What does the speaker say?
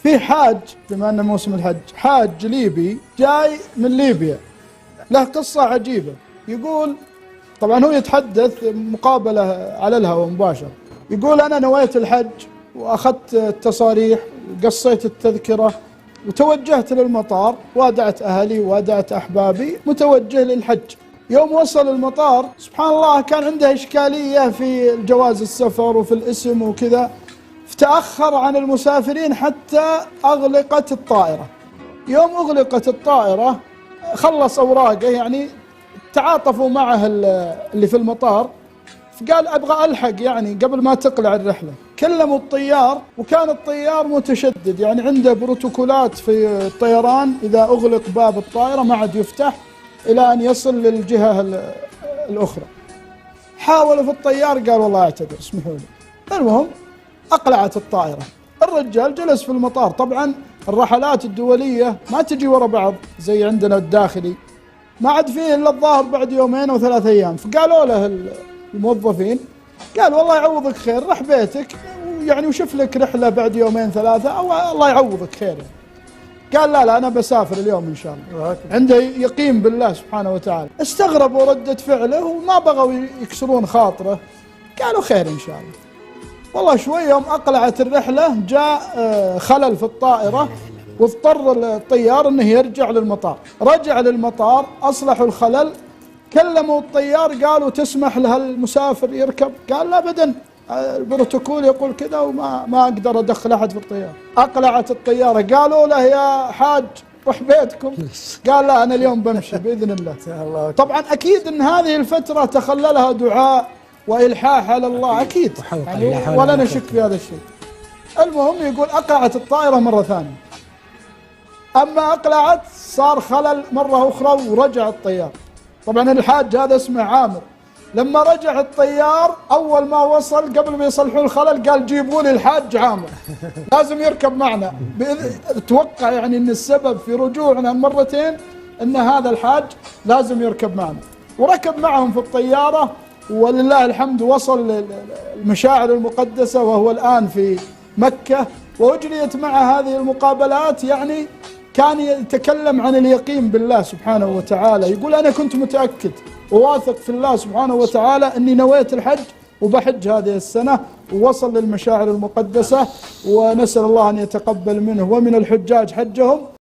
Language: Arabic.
في حاج، بما أنه موسم الحج، حاج ليبي جاي من ليبيا، له قصة عجيبة. يقول، طبعا هو يتحدث مقابلة على الهواء مباشر، يقول أنا نويت الحج وأخذت التصاريح وقصيت التذكرة وتوجهت للمطار، وادعت أهلي وادعت أحبابي، متوجه للحج. يوم وصل المطار سبحان الله كان عنده إشكالية في جواز السفر وفي الاسم وكذا، فتأخر عن المسافرين حتى أغلقت الطائرة. يوم أغلقت الطائرة خلص أوراقه، يعني تعاطفوا معه اللي في المطار، فقال أبغى ألحق يعني قبل ما تقلع الرحلة. كلموا الطيار، وكان الطيار متشدد، يعني عنده بروتوكولات في الطيران، إذا أغلق باب الطائرة ما عاد يفتح إلى أن يصل للجهة الأخرى. حاولوا في الطيار، قال والله أعتذر اسمحوا لي. المهم أقلعت الطائرة، الرجال جلس في المطار. طبعا الرحلات الدولية ما تجي ورا بعض زي عندنا الداخلي، ما عاد فيه إلا الظاهر بعد يومين أو 3 أيام. فقالوا له الموظفين، قال والله يعوضك خير، رح بيتك يعني وشوف لك رحلة بعد 2 3 أو الله يعوضك خير يعني. قال لا أنا بسافر اليوم إن شاء الله، عنده يقين بالله سبحانه وتعالى. استغربوا ردة فعله وما بغوا يكسرون خاطره، قالوا خير إن شاء الله. والله شوي يوم أقلعت الرحلة جاء خلل في الطائرة، واضطر الطيار أنه يرجع للمطار. رجع للمطار، أصلحوا الخلل، كلموا الطيار قالوا تسمح له المسافر يركب؟ قال لا أبدا، البروتوكول يقول كذا وما أقدر أدخل أحد في الطيارة. أقلعت الطيارة، قالوا له يا حاج روح بيتكم، قال لا أنا اليوم بمشي بإذن الله. طبعا أكيد أن هذه الفترة تخللها دعاء وإلحاح على الله أكيد، يعني ولا نشك في هذا الشيء. المهم يقول أقلعت الطائرة مرة ثانية، أما أقلعت صار خلل مرة أخرى ورجع الطيار. طبعا الحاج هذا اسمه عامر، لما رجع الطيار أول ما وصل قبل ما يصلحوا الخلل قال جيبوا لي الحاج عامر لازم يركب معنا. أتوقع يعني أن السبب في رجوعنا مرتين أن هذا الحاج لازم يركب معنا، وركب معهم في الطيارة ولله الحمد وصل المشاعر المقدسة، وهو الآن في مكة. وأجريت مع هذه المقابلات، يعني كان يتكلم عن اليقين بالله سبحانه وتعالى، يقول أنا كنت متأكد وواثق في الله سبحانه وتعالى أني نويت الحج وبحج هذه السنة، ووصل للمشاعر المقدسة، ونسأل الله أن يتقبل منه ومن الحجاج حجهم.